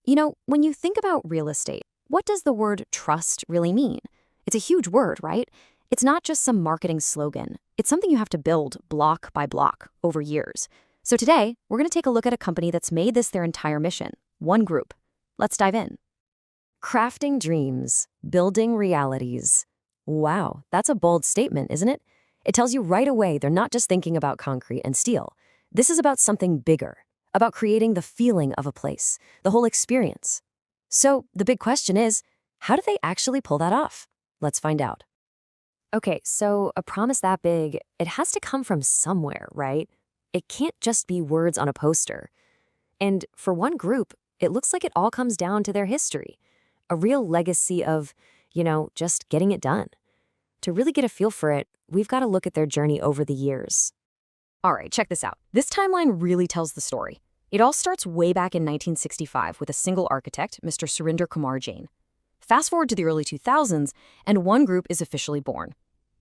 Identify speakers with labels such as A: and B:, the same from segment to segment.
A: When you think about real estate, what does the word trust really mean? It's a huge word, right? It's not just some marketing slogan. It's something you have to build block by block over years. So today, we're going to take a look at a company that's made this their entire mission. One group. Let's dive in. Crafting dreams, building realities. Wow, that's a bold statement, isn't it? It tells you right away they're not just thinking about concrete and steel. This is about something bigger, about creating the feeling of a place, the whole experience. So the big question is, how do they actually pull that off? Let's find out. Okay, so a promise that big, it has to come from somewhere, right? It can't just be words on a poster. And for one group, it looks like it all comes down to their history, a real legacy of, just getting it done. To really get a feel for it, we've got to look at their journey over the years. All right, check this out. This timeline really tells the story. It all starts way back in 1965 with a single architect, Mr. Surinder Kumar Jain. Fast forward to the early 2000s, and one group is officially born.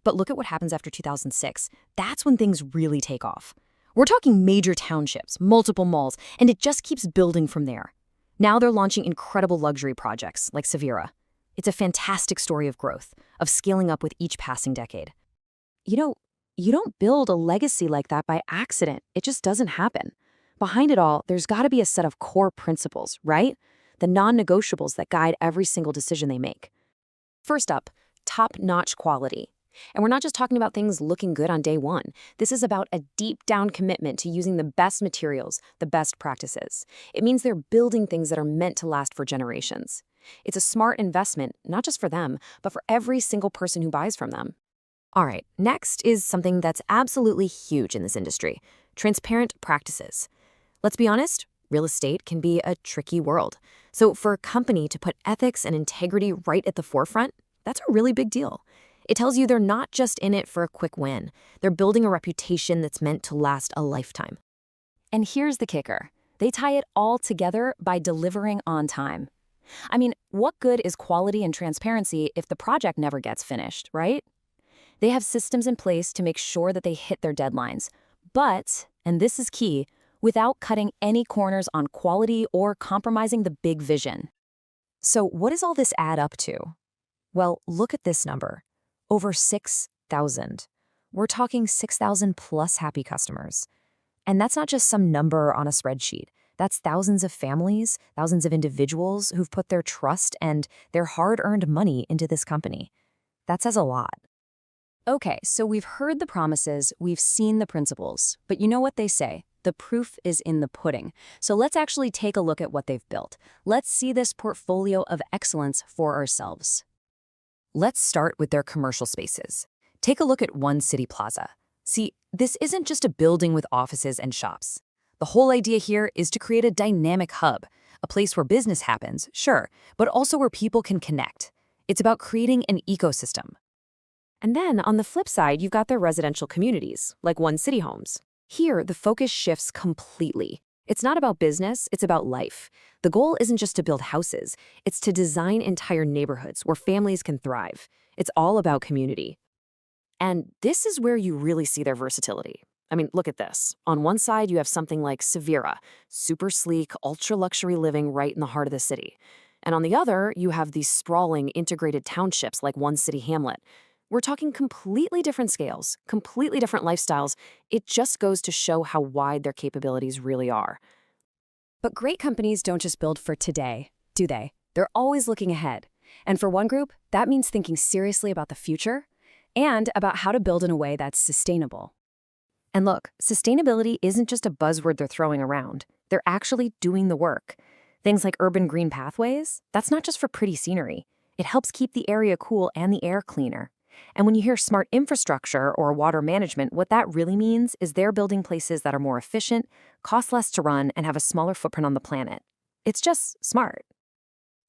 A: But look at what happens after 2006. That's when things really take off. We're talking major townships, multiple malls, and it just keeps building from there. Now they're launching incredible luxury projects like Sevira. It's a fantastic story of growth, of scaling up with each passing decade. You don't build a legacy like that by accident. It just doesn't happen. Behind it all, there's got to be a set of core principles, right? The non-negotiables that guide every single decision they make. First up, top-notch quality. And we're not just talking about things looking good on day one. This is about a deep-down commitment to using the best materials, the best practices. It means they're building things that are meant to last for generations. It's a smart investment, not just for them, but for every single person who buys from them. All right, next is something that's absolutely huge in this industry: transparent practices. Let's be honest, real estate can be a tricky world. So for a company to put ethics and integrity right at the forefront, that's a really big deal. It tells you they're not just in it for a quick win. They're building a reputation that's meant to last a lifetime. And here's the kicker. They tie it all together by delivering on time. I mean, what good is quality and transparency if the project never gets finished, right? They have systems in place to make sure that they hit their deadlines. But, and this is key, without cutting any corners on quality or compromising the big vision. So what does all this add up to? Well, look at this number. Over 6,000. We're talking 6,000 plus happy customers. And that's not just some number on a spreadsheet. That's thousands of families, thousands of individuals who've put their trust and their hard-earned money into this company. That says a lot. Okay, so we've heard the promises, we've seen the principles, but you know what they say? The proof is in the pudding. So let's actually take a look at what they've built. Let's see this portfolio of excellence for ourselves. Let's start with their commercial spaces. Take a look at One City Plaza. See, this isn't just a building with offices and shops. The whole idea here is to create a dynamic hub, a place where business happens, sure, but also where people can connect. It's about creating an ecosystem. And then on the flip side, you've got their residential communities, like One City Homes. Here, the focus shifts completely. It's not about business, it's about life. The goal isn't just to build houses, it's to design entire neighborhoods where families can thrive. It's all about community. And this is where you really see their versatility. I mean, look at this. On one side, you have something like Sevira, super sleek, ultra-luxury living right in the heart of the city. And on the other, you have these sprawling, integrated townships like One City Hamlet. We're talking completely different scales, completely different lifestyles. It just goes to show how wide their capabilities really are. But great companies don't just build for today, do they? They're always looking ahead. And for one group, that means thinking seriously about the future and about how to build in a way that's sustainable. And look, sustainability isn't just a buzzword they're throwing around. They're actually doing the work. Things like urban green pathways, that's not just for pretty scenery. It helps keep the area cool and the air cleaner. And when you hear smart infrastructure or water management, what that really means is they're building places that are more efficient, cost less to run, and have a smaller footprint on the planet. It's just smart.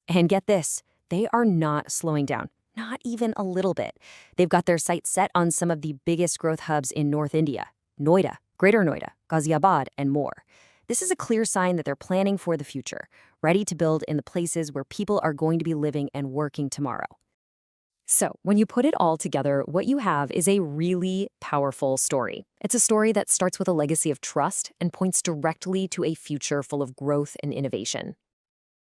A: And get this, they are not slowing down, not even a little bit. They've got their sights set on some of the biggest growth hubs in North India: Noida, Greater Noida, Ghaziabad, and more. This is a clear sign that they're planning for the future, ready to build in the places where people are going to be living and working tomorrow. So, when you put it all together, what you have is a really powerful story. It's a story that starts with a legacy of trust and points directly to a future full of growth and innovation.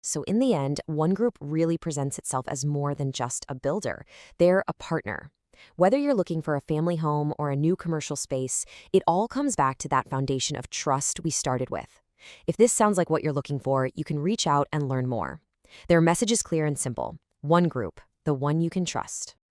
A: So in the end, One Group really presents itself as more than just a builder. They're a partner. Whether you're looking for a family home or a new commercial space, it all comes back to that foundation of trust we started with. If this sounds like what you're looking for, you can reach out and learn more. Their message is clear and simple. One Group, the one you can trust.